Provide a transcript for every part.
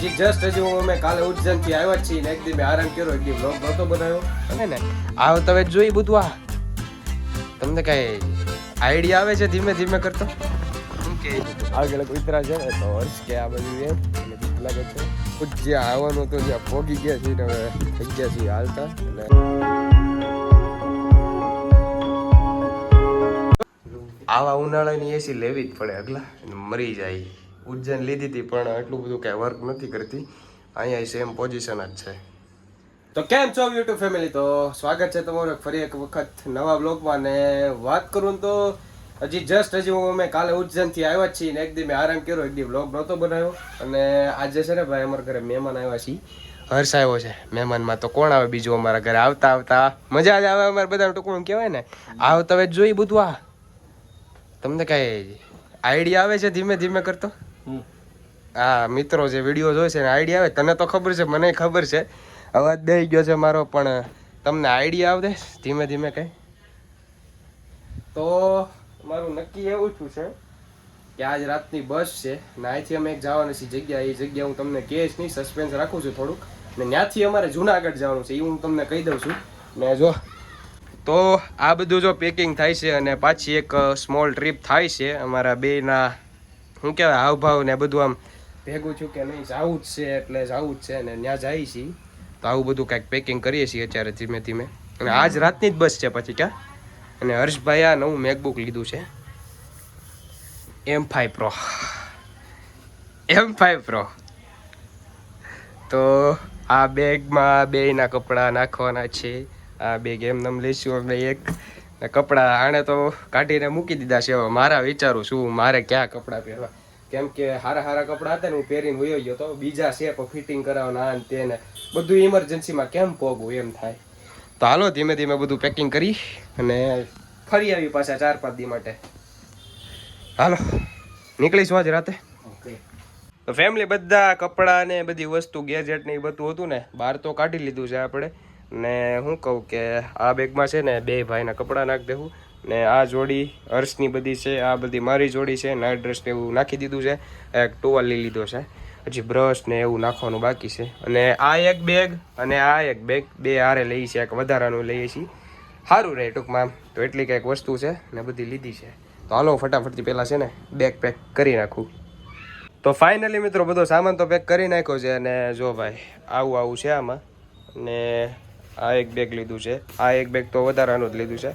Just હજી અમે કાલે ઉજ્જૈન થી આવ્યા છીએ ને એક દી મેં આરામ કર્યો, એક દી બ્લોગ નહોતો બનાવ્યો અને ને આવ તમે જોઈ બધું આ તમને કઈ આઈડિયા આવે છે ધીમે ધીમે કરતો શું કે આગળ ઉતરા છે ને તો હર્ષ કે આ બધું એમ અને બીક લાગે છે જ્યાં આવવાનું હતું ત્યાં પોગી ગયા છીએ ને હવે થઈ ગયા છીએ હાલતા અને આવા ઉનાળાની એસી લેવી જ પડે અગલા મરી જાય. ઉજ્જૈન લીધી હતી પણ એટલું બધું કઈ વર્ક નથી કરતી. અહીંયા સેમ પોઝિશન જ છે. તો કેમ છો યુટ્યુબ ફેમિલી, તો સ્વાગત છે તમારું ફરી એક વખત નવા બ્લોગમાં. ને વાત કરું તો હજી અમે કાલે ઉજ્જૈન થી આવ્યા છીએ ને એક દી મેં આરામ કર્યો, એક દી બ્લોગ નહોતો બનાવ્યો અને આજે છે ને ભાઈ અમારા ઘરે મહેમાન આવ્યા છીએ. હર્ષ આવ્યો છે મહેમાનમાં. તો કોણ આવે બીજું અમારા ઘરે? આવતા આવતા મજા જ આવે અમારે બધા ટૂંકું કહેવાય ને. આવતા હવે જોઈ બધું આ તમને કઈ આઈડિયા આવે છે ધીમે ધીમે કરતો? હા મિત્રો જે વિડીયો જોઈ છે ને આઈડિયા આવે. તને તો ખબર છે, મને ખબર છે, અવાજ દઈ ગયો છે મારો, પણ તમને આઈડિયા આવડે ધીમે ધીમે કઈ? તો મારું નક્કી એવું થયું છે કે આજ રાતની બસ છે ને અહીંથી અમે એક જવાની છે જગ્યા. એ જગ્યા હું તમને કહીશ નહીં, સસ્પેન્સ રાખું છું થોડુંક. ને ત્યાંથી અમારે જુનાગઢ જવાનું છે એ હું તમને કહી દઉં છું. ને જો તો આ બધું જો પેકિંગ થાય છે અને પાછી એક સ્મોલ ટ્રીપ થાય છે અમારા બેના શું કહેવાય હાવભાવ ને બધું આમ ભેગું છું કે નહીં, જવું જ છે એટલે જવું જ છે અને ત્યાં જાય છીએ. તો આવું બધું કાંઈક પેકિંગ કરીએ છીએ અત્યારે ધીમે ધીમે. અને આજ રાતની જ બસ છે પછી ક્યાં. અને હર્ષભાઈ આ નવું મેકબુક લીધું છે M5 Pro. તો આ બેગમાં બેયના કપડાં નાખવાના છે. આ બેગ એમ લઈશું અમે એક. કપડાં આણે તો કાઢીને મૂકી દીધા છે. હવે મારા વિચારું શું મારે ક્યાં કપડાં પહેરવા, કેમ કે સારા કપડાં હતા ને હું પહેરીને વયો ગયો તો બીજા શેપ ફિટિંગ કરાવવાના આ ને તેને બધું ઇમરજન્સીમાં કેમ પોગવું એમ થાય. તો હાલો ધીમે ધીમે બધું પેકિંગ કરી અને ફરી આવી પાછા 4-5 દી માટે. હાલો નીકળીશું આજ રાતે. તો ફેમિલી બધા કપડાં ને બધી વસ્તુ ગેજેટ ને એ બધું હતું ને બહાર તો કાઢી લીધું છે આપણે. ને હું કહું કે આ બેગમાં છે ને બે ભાઈના કપડાં નાખી દેવું ને આ જોડી હર્ષની બધી છે, આ બધી મારી જોડી છે. નાઇટ ડ્રેસ ને એવું નાખી દીધું છે. એક ટુવાલ લઈ લીધો છે, હજી બ્રશ ને એવું નાખવાનું બાકી છે. અને આ એક બેગ અને આ એક બેગ બે હારે લઈએ છીએ, એક વધારાનું લઈએ છીએ, સારું રહે ટૂંકમાં. તો એટલી કંઈક વસ્તુ છે ને બધી લીધી છે. તો હાલો ફટાફટથી પહેલાં છે ને બેગ પેક કરી નાખું. તો ફાઇનલી મિત્રો બધો સામાન તો પેક કરી નાખ્યો છે. અને જો ભાઈ આવું છે આમાં. ને આ એક બેગ લીધું છે, આ એક બેગ તો વધારાનું જ લીધું છે,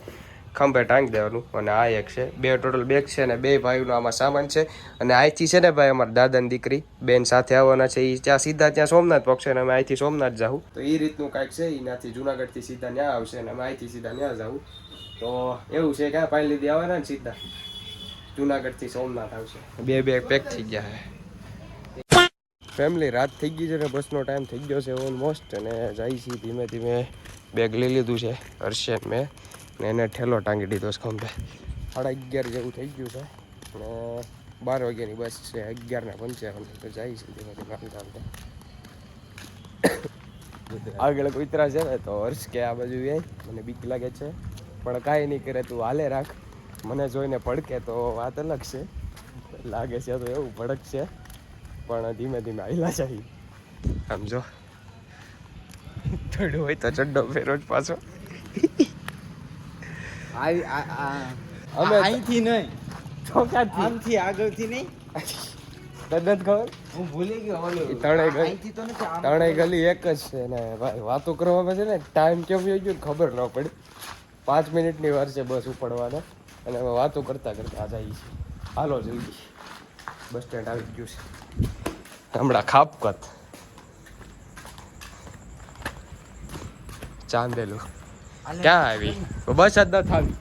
ખંભે ટાંકી દેવાનું. અને આ એક છે, બે ટોટલ બેગ છે. અને બે ભાઈનો આમાં સામાન છે. અને અહીંથી છે ને ભાઈ અમારા દાદાની દીકરી બેન સાથે આવવાના છે. એ ત્યાં સીધા ત્યાં સોમનાથ પહોંચશે અને અમે અહીંથી સોમનાથ જાઉં. તો એ રીતનું કાંઈક છે. એનાથી જુનાગઢથી સીધા ત્યાં આવશે અને અમે અહીંથી સીધા ત્યાં જાઉં. તો એવું છે ક્યાં પાણી લીધી આવવાના ને સીધા જુનાગઢથી સોમનાથ આવશે. બે બેગ પેક થઈ ગયા છે ફેમિલી. રાત થઈ ગઈ છે ને બસનો ટાઈમ થઈ ગયો છે ઓલમોસ્ટ. અને જાય છે ધીમે ધીમે. બેગ લઈ લીધું છે હર્ષે મેં ને એને ઠેલો ટાંગી દીધો છે ખંભે. 11:30 જેવું થઈ ગયું છે ને 12 વાગ્યાની બસ છે, 11:55. તો જાય છે ધીમે ધીમે હાલતા. આગળ ઉતરા છે ને તો હર્ષ કે આ બાજુ એ મને બીક લાગે છે પણ કાંઈ નહીં કરે, તું હાલે રાખ. મને જોઈને ભડકે તો વાત અલગ છે, લાગે છે તો એવું ભડકશે પણ ધીમે ધીમે હાલ્યા જાય. સમજો થોડું હોય તો ચડ્ડો ફેરો જ પાછો. અમે અહીંથી નહીં, ચોકાથી આમથી આગળથી નહીં. તને ખબર હું ભૂલી ગયો. ત્રણેય ગલી એક જ છે ને ભાઈ. વાતો કરવામાં છે ને ટાઈમ કેમ થઈ ગયો ખબર ન પડી. 5 મિનિટની વાર છે બસ ઉપડવાનો અને અમે વાતો કરતા કરતા જઈએ છીએ. હાલો જલ્દી, બસ સ્ટેન્ડ આવી ગયું છે હમણાં. ખાપકત ચાંદેલું ક્યાં આવી બસ જ નથી આવી.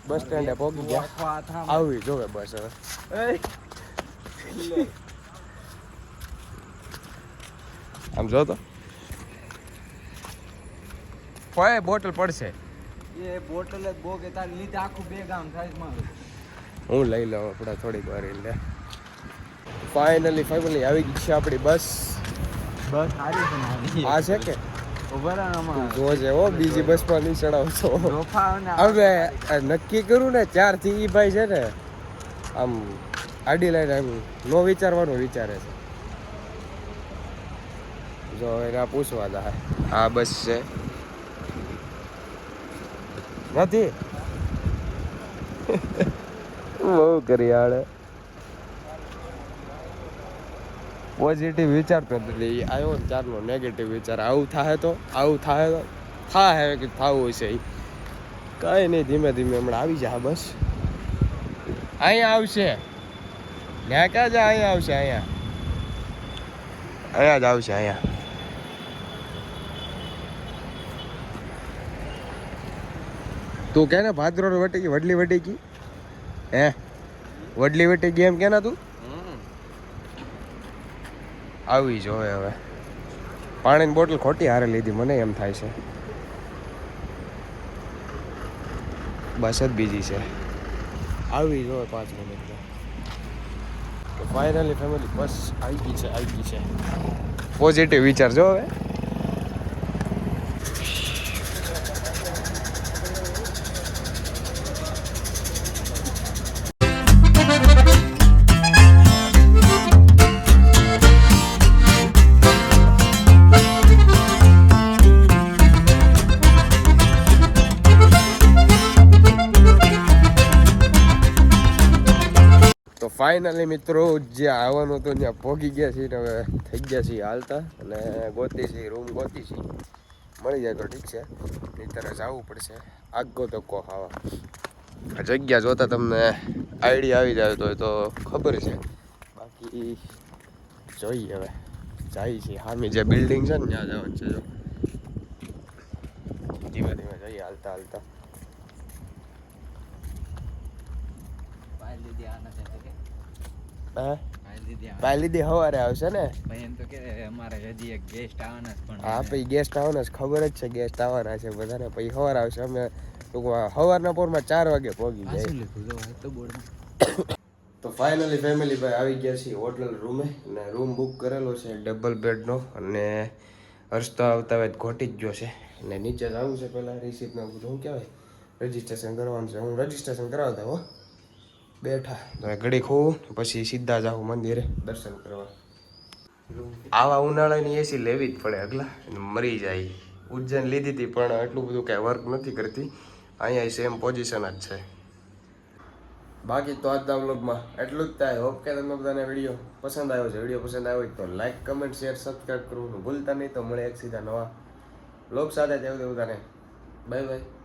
બસ સ્ટેન્ડે પહોંચી ગયા. આવી જોવે બસ હવે. આમ જો તો કોઈ બોટલ પડશે. એ બોટલ જ બો કે તાર લીધે આખું બેગ આમ થાય મારું. હું લઈ લઉં આપણે થોડીક વાર એટલે. ફાઇનલી આવી ગઈ છે આપણી બસ. બસ સારી છે મારી. આ છે કે ઉભરાણામાં જોજે હો બીજી બસમાં નહીં ચડાવશો. રોફાઓને હવે નક્કી કરું ને 4 થી ઈ ભાઈ છે ને આમ આડી લાઈન આમ નો વિચારવાનું વિચારે છે. જો એના પૂછવા દા આ બસ છે નથી બહુ કરી આડે પોઝિટિવ વિચારતો નથી આવ્યો ને ચારનો નેગેટિવ વિચાર આવું થાય તો થાય કે થવું હશે એ કઈ નહીં ધીમે ધીમે હમણાં આવી જાય બસ અહીંયા આવશે ત્યાં ક્યાં જાય અહીંયા આવશે અહીંયા જ આવશે અહીંયા તું કે ને ભાદરોડ વટી ગઈ વડલી વટી ગઈ હે વડલી વટી ગઈ એમ કે ના તું આવી જોવે હવે પાણીની બોટલ ખોટી હારે લીધી મને એમ થાય છે બસ જ બીજી છે આવી જોવે 5 મિનિટમાં તો ફાઇનલી ફેમિલી બસ આવી ગઈ છે પોઝિટિવ વિચાર જો હવે તો ફાઇનલી મિત્રો જે આવવાનું હતું ત્યાં પહોંચી ગયા છીએ ને હવે થઈ ગયા છીએ હાલતા અને ગોતી છીએ રૂમ ગોતી છીએ મળી જાય તો ઠીક છે નહીંતર જવું પડશે આગો ધક્કો ખાવા જગ્યા જોતા તમને આઈડિયા આવી જાય તો ખબર છે બાકી જોઈએ હવે જાય છે સામે જે બિલ્ડિંગ છે ને ત્યાં જવાનું છે જો ધીમે ધીમે જઈએ હાલતા લીધી સવારે આવશે ને હા પછી ગેસ્ટ આવવાના છે ખબર જ છે ગેસ્ટ આવવાના છે બધાને પછી સવારે આવશે અમે ટૂંકમાં સવારના પોરમાં 4 વાગે પહોંચી જાય તો ફાઇનલી ફેમિલી ભાઈ આવી ગયા છીએ હોટલ રૂમે અને રૂમ બુક કરેલો છે ડબલ બેડનો અને રસ્તો આવતા હોય ઘોટી જ ગયો છે અને નીચે જવું છે પહેલાં રિસિપ્ટને બધું શું કહેવાય રજીસ્ટ્રેશન કરવાનું છે હું રજીસ્ટ્રેશન કરાવતા હો બેઠા તો ઘડી ખોવું પછી સીધા જાઉં મંદિરે દર્શન કરવા આવા ઉનાળાની એસી લેવી જ પડે અગલા મરી જાય ઉજ્જૈન લીધી હતી પણ એટલું બધું કાંઈ વર્ક નથી કરતી અહીંયા સેમ પોઝિશન જ છે બાકી તો આજના વ્લોગમાં એટલું જ થાય હોપ કે તમને બધાને વિડીયો પસંદ આવ્યો છે વિડીયો પસંદ આવ્યો હોય તો લાઈક કમેન્ટ શેર સબસ્ક્રાઈબ કરવાનું ભૂલતા નહીં તો મળે એક સીધા નવા વ્લોગ સાથે તેવું બધાને બાય બાય